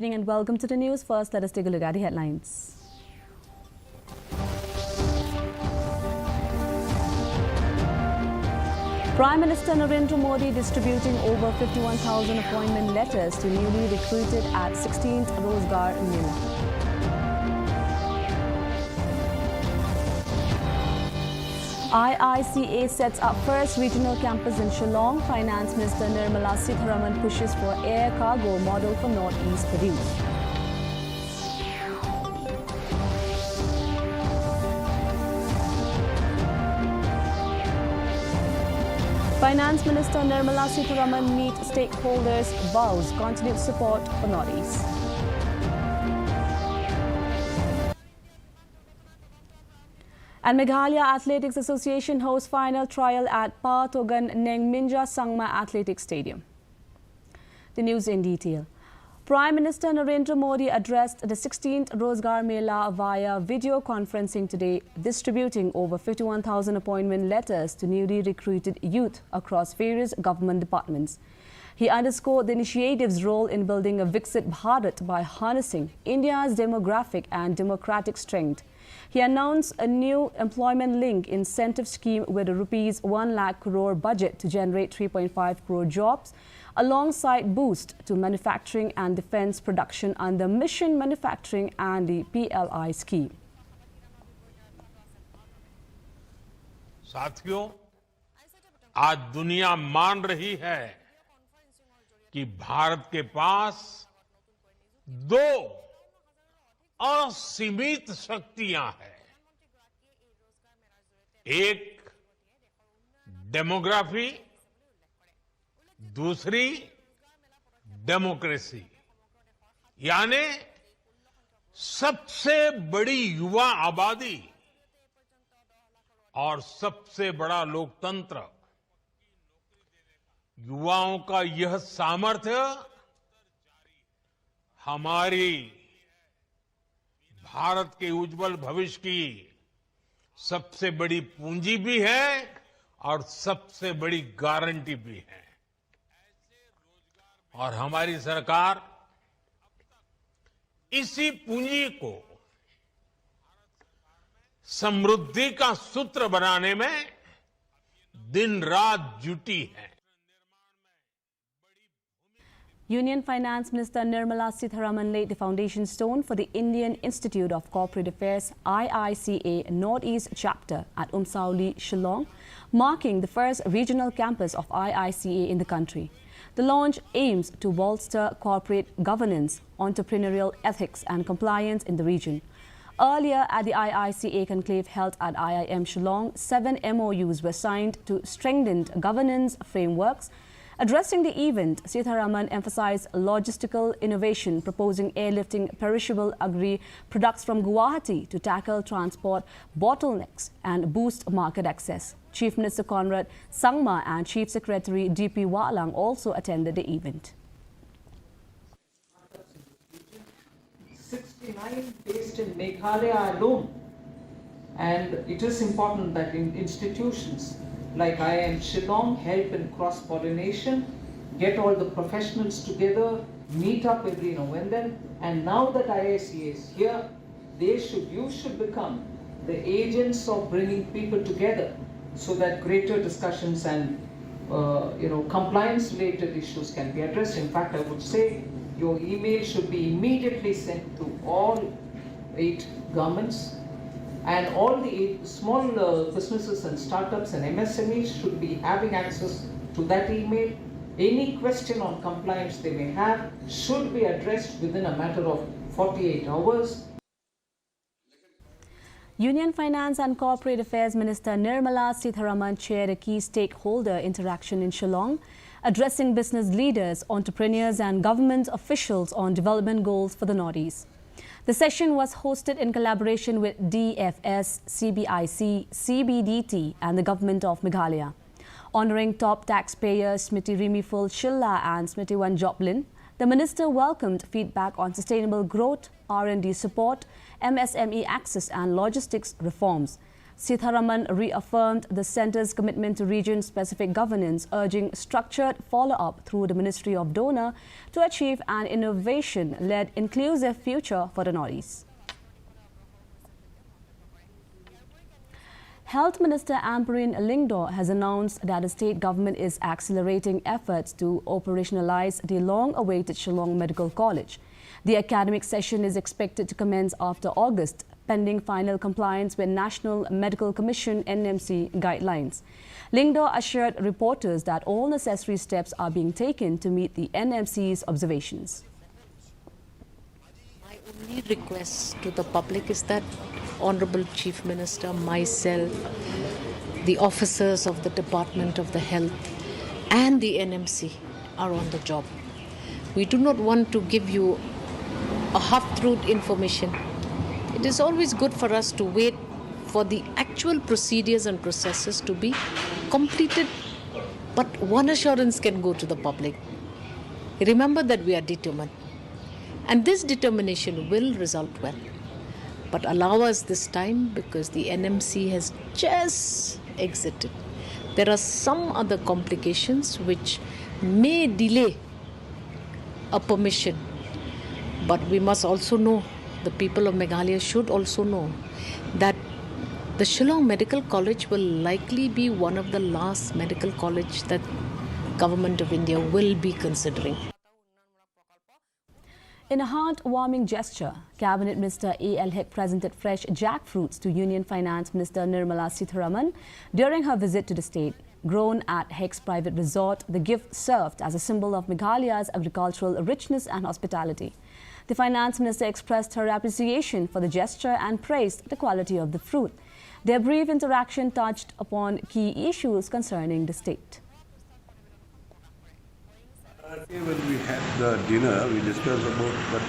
Good evening and welcome to the news. First, let us take a look at the headlines. Prime Minister Narendra Modi distributing over 51,000 appointment letters to newly recruited at 16th Rosegar Mela. IICA sets up first regional campus in Shillong. Finance Minister Nirmala Sitharaman pushes for air cargo model for Northeast produced. Finance Minister Nirmala Sitharaman meet stakeholders, vows continued support for Northeast. And Meghalaya Athletics Association hosts final trial at Pa Togan Nengminja Sangma Athletic Stadium. The news in detail. Prime Minister Narendra Modi addressed the 16th Rosegar Mela via video conferencing today, distributing over 51,000 appointment letters to newly recruited youth across various government departments. He underscored the initiative's role in building a Viksit Bharat by harnessing India's demographic and democratic strength. He announced a new employment-linked incentive scheme with a rupees 1 lakh crore budget to generate 3.5 crore jobs, alongside boost to manufacturing and defense production under Mission Manufacturing and the PLI scheme. साथियों, आज दुनिया मान रही है कि भारत के पास दो असीमित शक्तियां हैं। एक डेमोग्राफी, दूसरी डेमोक्रेसी, यानी सबसे बड़ी युवा आबादी और सबसे बड़ा लोकतंत्र। युवाओं का यह सामर्थ्य हमारी भारत के उज्जवल भविष्य की सबसे बड़ी पूंजी भी है और सबसे बड़ी गारंटी भी है। और हमारी सरकार इसी पूंजी को समृद्धि का सूत्र बनाने में दिन रात जुटी है। Union Finance Minister Nirmala Sitharaman laid the foundation stone for the Indian Institute of Corporate Affairs IICA Northeast Chapter at Umsauli, Shillong, marking the first regional campus of IICA in the country. The launch aims to bolster corporate governance, entrepreneurial ethics and compliance in the region. Earlier at the IICA conclave held at IIM Shillong, 7 MOUs were signed to strengthen governance frameworks. Addressing the event, Sitharaman emphasized logistical innovation, proposing airlifting perishable agri-products from Guwahati to tackle transport bottlenecks and boost market access. Chief Minister Conrad Sangma and Chief Secretary D.P. Walang also attended the event. 69 based in Meghalaya alone, and it is important that in institutions like IIM Shillong help in cross-pollination, get all the professionals together, meet up every now and then, and now that IICA is here, you should become the agents of bringing people together so that greater discussions and compliance-related issues can be addressed. In fact, I would say your email should be immediately sent to all 8 governments, and all the small businesses and startups and MSMEs should be having access to that email. Any question on compliance they may have should be addressed within a matter of 48 hours. Union Finance and Corporate Affairs Minister Nirmala Sitharaman chaired a key stakeholder interaction in Shillong, addressing business leaders, entrepreneurs and government officials on development goals for the Northeast. The session was hosted in collaboration with DFS, CBIC, CBDT and the Government of Meghalaya. Honouring top taxpayers Smriti Rimiful Shilla and Smriti Wan Joplin, the Minister welcomed feedback on sustainable growth, R&D support, MSME access and logistics reforms. Sitharaman reaffirmed the centre's commitment to region-specific governance, urging structured follow-up through the Ministry of Donor to achieve an innovation-led inclusive future for the Northeast. Health Minister Ampareen Lyngdoh has announced that the state government is accelerating efforts to operationalize the long-awaited Shillong Medical College. The academic session is expected to commence after August, pending final compliance with National Medical Commission (NMC) guidelines. Lyngdoh assured reporters that all necessary steps are being taken to meet the NMC's observations. My only request to the public is that Honorable Chief Minister, myself, the officers of the Department of the Health and the NMC are on the job. We do not want to give you a half-truth information. It is always good for us to wait for the actual procedures and processes to be completed, but one assurance can go to the public. Remember that we are determined, and this determination will result well. But allow us this time because the NMC has just exited. There are some other complications which may delay a permission. But we must also know, the people of Meghalaya should also know, that the Shillong Medical College will likely be one of the last medical college that Government of India will be considering. In a heart-warming gesture, Cabinet Minister A.L. Hek presented fresh jackfruits to Union Finance Minister Nirmala Sitharaman during her visit to the state. Grown at Hek's private resort, the gift served as a symbol of Meghalaya's agricultural richness and hospitality. The Finance Minister expressed her appreciation for the gesture and praised the quality of the fruit. Their brief interaction touched upon key issues concerning the state. When we had the dinner, we discussed about, but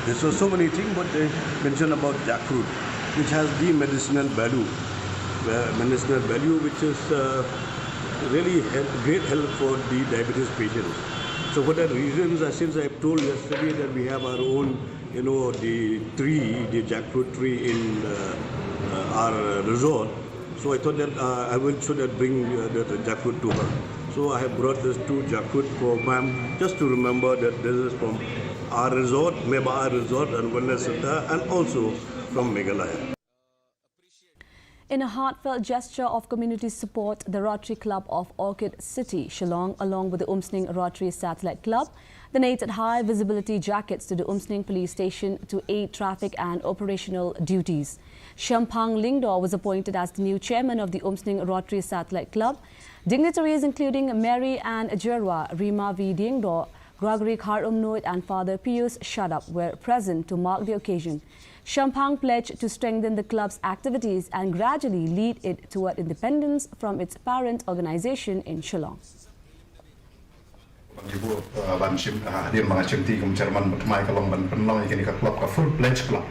there's so many things, but they mentioned about jackfruit, which has the medicinal value, which is really great help for the diabetes patients. So for that reason, since I told yesterday that we have our own, the tree, the jackfruit tree in our resort, so I thought that I should bring the jackfruit to her. So I have brought this 2 jackfruit for ma'am, just to remember that this is from our resort, Meba Resort and Wellness Center, and also from Meghalaya. In a heartfelt gesture of community support, the Rotary Club of Orchid City, Shillong, along with the Umsning Rotary Satellite Club, donated high-visibility jackets to the Umsning Police Station to aid traffic and operational duties. Shampang Lyngdoh was appointed as the new chairman of the Umsning Rotary Satellite Club. Dignitaries including Mary Ann Ajerwa, Rima V. Dyngdoh, Gregory Kharumnoit and Father Pius Shadup were present to mark the occasion. Shampang pledged to strengthen the club's activities and gradually lead it toward independence from its parent organization in Shillong. Ibu banshim hadir mengacim ti kum chairman bertemai kalong ban penlong ikan ikan club ka full pledge club.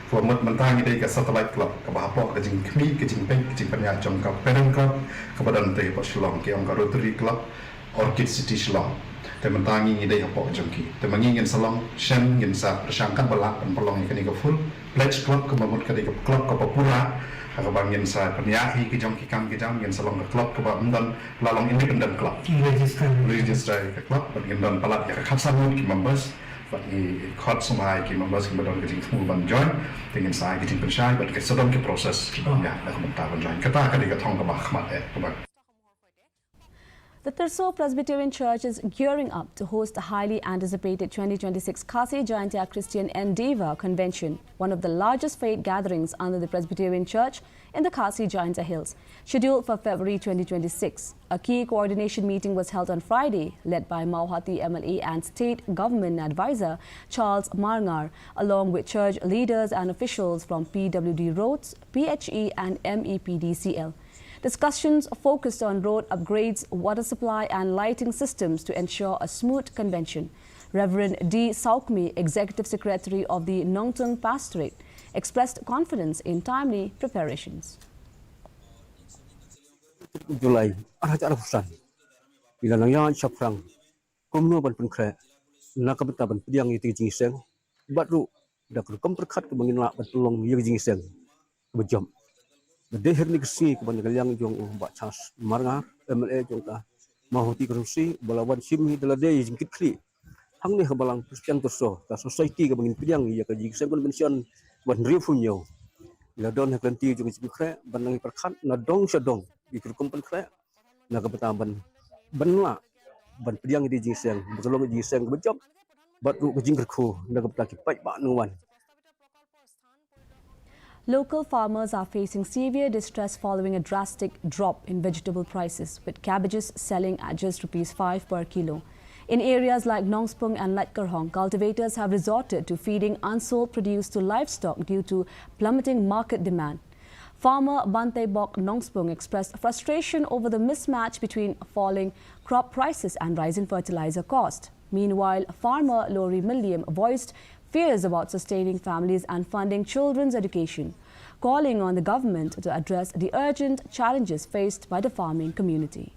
Format mentang ide ka satellite club ka bahapok ka jing kmi ka jing peng ka jing panya jong ka parent club ka badan te pa Shillong ki ang ka Rotary Club Orchid City Shillong. Te mentangi ide hapok jong ki. Te mangingin salong shen ngin sa persangkan balak pan pelong ikan ikan full pledge club ka mamut ka ide club ka papura ka bangin sa penyahi ki jong ki kang ki jang ngin salong ka club ka bamdan lalong independent club. Register ka club bangin dan palat ka kapsanut ki members bagi khot semai ki members ki badon ki jing ban join dengan sai ki jing pensai bat ki sodom ki proses ki ya dak mentar ban join kata ka dik thong ka ba khmat ka ba. The Terso Presbyterian Church is gearing up to host the highly anticipated 2026 Kasi Jayantia Christian Endeavour Convention, one of the largest faith gatherings under the Presbyterian Church in the Kasi Jayantia Hills, scheduled for February 2026. A key coordination meeting was held on Friday, led by Mauhati MLA and State Government Advisor Charles Marngar, along with church leaders and officials from PWD Roads, PHE and MEPDCL. Discussions focused on road upgrades, water supply and lighting systems to ensure a smooth convention. Reverend D. Saukmi, Executive Secretary of the Nongtung Pastorate, expressed confidence in timely preparations. July, arah pesan. Bila nangyan syafrang, kumno ban penkre, nakabeta ban piang itu jingseng, batru dak kum perkat ke bangin lak ban tulong ye jingseng. Bejam. Dehir ni kesi ke banyak yang jong ba chas marnga MLA jong ta mahuti kerusi balawan simi dala de jingkit kli hang ni habalang Christian Terso ta society ke bangin pidang ya ke jing sembon mention ban rifunyo la don haklanti jong jing kre banang perkhat na dong sedong ikir kumpen kre na ke betaban banla ban pidang di jing seng bekolong jing seng bejob bat ru ke jing kerku na ke betaki pai ba nuwan. Local farmers are facing severe distress following a drastic drop in vegetable prices, with cabbages selling at just ₹5 per kilo. In areas like Nongspung and Latkarhong, cultivators have resorted to feeding unsold produce to livestock due to plummeting market demand. Farmer Bante Bok Nongspung expressed frustration over the mismatch between falling crop prices and rising fertilizer cost. Meanwhile, farmer Lori Milliam voiced fears about sustaining families and funding children's education, calling on the government to address the urgent challenges faced by the farming community.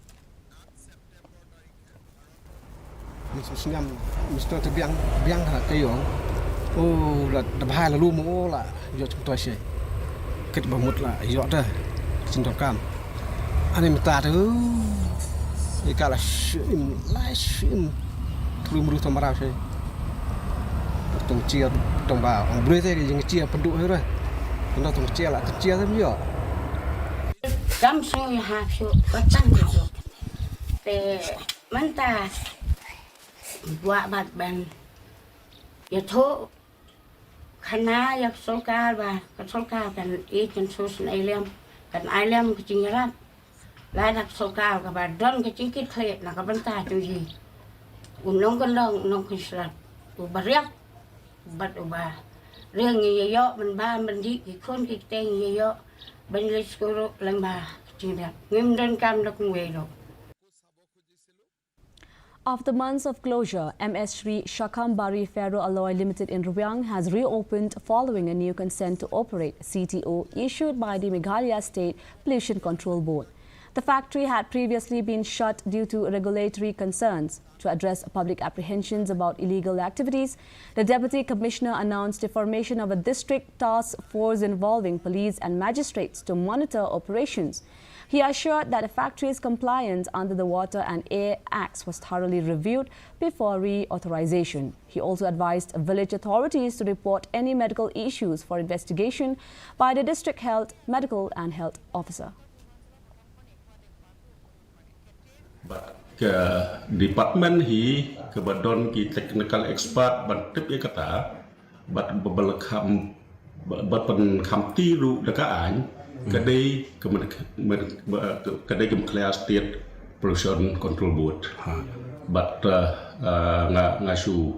Tông chia tông bảo ông bơi thế thì những chia phân đủ hết rồi, nó tông chia lại chia thêm nhiều. Cam soi hạt số có tăng được, để mình ta vợ bạn bạn, giờ thô khán giả giờ số cao và cái số cao cần ít chân số này liam, cần ai liam cái chuyện đó, lại đặt số cao các bạn đón cái chuyện kết khệ là các bạn ta chú gì, nông cái lòng nông cái sạch, bà riết bắt bà riêng như vậy mình ba mình đi cái con cái tên như vậy bên lấy số lần bà chuyện đó nghiêm đơn cam nó cũng về rồi. After months of closure, MS Shri Shakambari Ferro Alloy Limited in Rubyang has reopened following a new consent to operate CTO issued by the Meghalaya State Pollution Control Board. The factory had previously been shut due to regulatory concerns. To address public apprehensions about illegal activities, the Deputy Commissioner announced the formation of a district task force involving police and magistrates to monitor operations. He assured that the factory's compliance under the Water and Air Acts was thoroughly reviewed before reauthorization. He also advised village authorities to report any medical issues for investigation by the district health, medical and health officer. Ke department hi ke badon ki technical expert ban tip ye kata bat babal kham bat pen kham ti ru da ka an kadai ke Meghalaya State Pollution Control Board bat nga su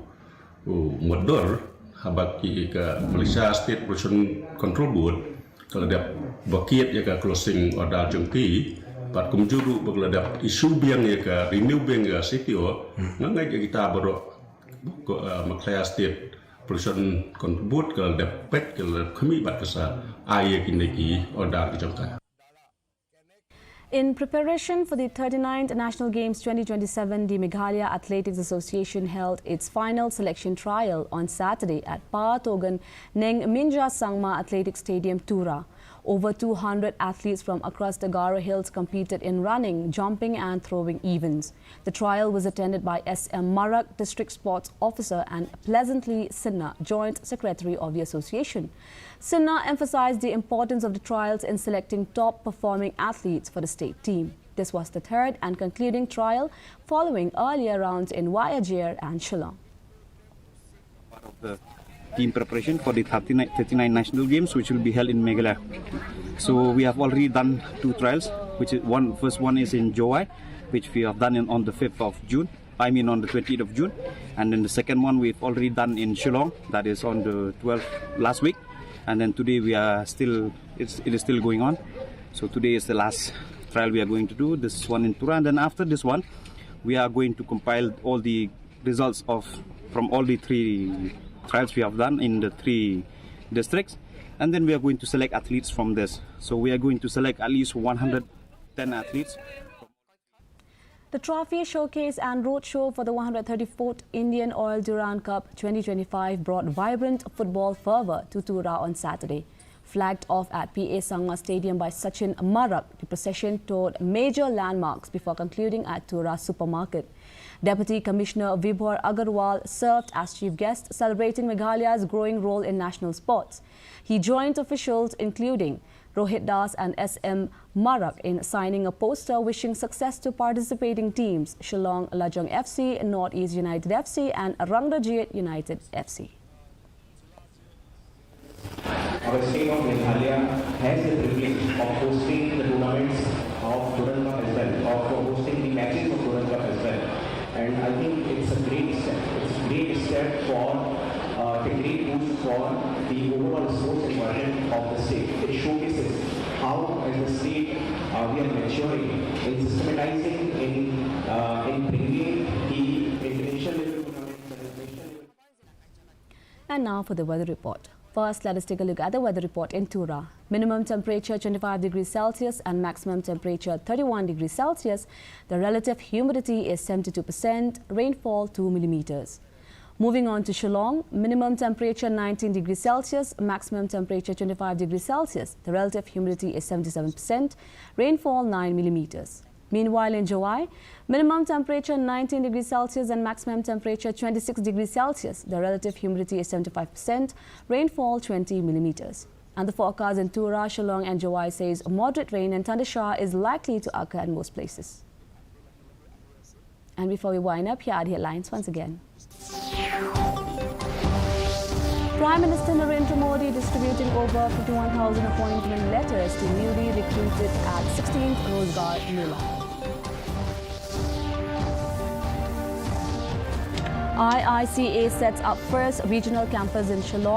modor habat ki ke Malaysia State Pollution Control Board kalau dia bakiat ya ke closing order jengki Pat kumjuru bagladap isu biang ya ke renew biang ya CTO ngai kita baru Meghalaya State Pollution Control Board kalau dapat kalau kami bat kesa air kini order kejangka. In preparation for the 39th National Games 2027, the Meghalaya Athletics Association held its final selection trial on Saturday at Pa Togan Neng Minja Sangma Athletic Stadium, Tura. Over 200 athletes from across the Garo Hills competed in running, jumping and throwing events. The trial was attended by SM Marak, District Sports Officer, and Pleasantly Sinha, Joint Secretary of the Association. Sinha emphasized the importance of the trials in selecting top-performing athletes for the state team. This was the third and concluding trial following earlier rounds in Wayajir and Shillong. Part of the team preparation for the 39 National Games, which will be held in Meghalaya. So we have already done 2 trials, which is first one is in Jowai, which we have done on the 5th of June. I mean on the 20th of June, and then the second one we've already done in Shillong, that is on the 12th last week, and then today we are still it is still going on. So today is the last trial we are going to do. This one in Tura, and then after this one, we are going to compile all the results from all the 3 trials we have done in the 3 districts, and then we are going to select athletes from this. So we are going to select at least 110 athletes. The trophy showcase and roadshow for the 134th Indian Oil Durand Cup 2025 brought vibrant football fervour to Tura on Saturday. Flagged off at PA Sangma Stadium by Sachin Marak, the procession toured major landmarks before concluding at Tura Supermarket. Deputy Commissioner Vibhor Agarwal served as chief guest, celebrating Meghalaya's growing role in national sports. He joined officials including Rohit Das and SM Marak in signing a poster wishing success to participating teams Shillong Lajong FC, Northeast United FC and Rangrajit United FC. Our state of Meghalaya has the privilege of hosting the tournaments of Rotary as well, of hosting the matches of Rotary as well. And I think it's a great step. It's a great step for a great boost for the overall sports environment of the state. It showcases how, as a state, we are maturing in systematizing, in bringing the international level tournaments and national level. And now for the weather report. First, let us take a look at the weather report in Tura. Minimum temperature 25 degrees Celsius and maximum temperature 31 degrees Celsius. The relative humidity is 72%, rainfall 2 millimeters. Moving on to Shillong, minimum temperature 19 degrees Celsius, maximum temperature 25 degrees Celsius. The relative humidity is 77%, rainfall 9 millimeters. Meanwhile, in Jowai, minimum temperature 19 degrees Celsius and maximum temperature 26 degrees Celsius. The relative humidity is 75%, rainfall 20 millimeters. And the forecast in Tura, Shillong and Jowai says moderate rain and thunder shower is likely to occur in most places. And before we wind up, here are the headlines once again. Prime Minister Narendra Modi distributing over 51,000 appointment letters to newly recruited at 16th Rosegar Mela. IICA sets up first regional campus in Shillong.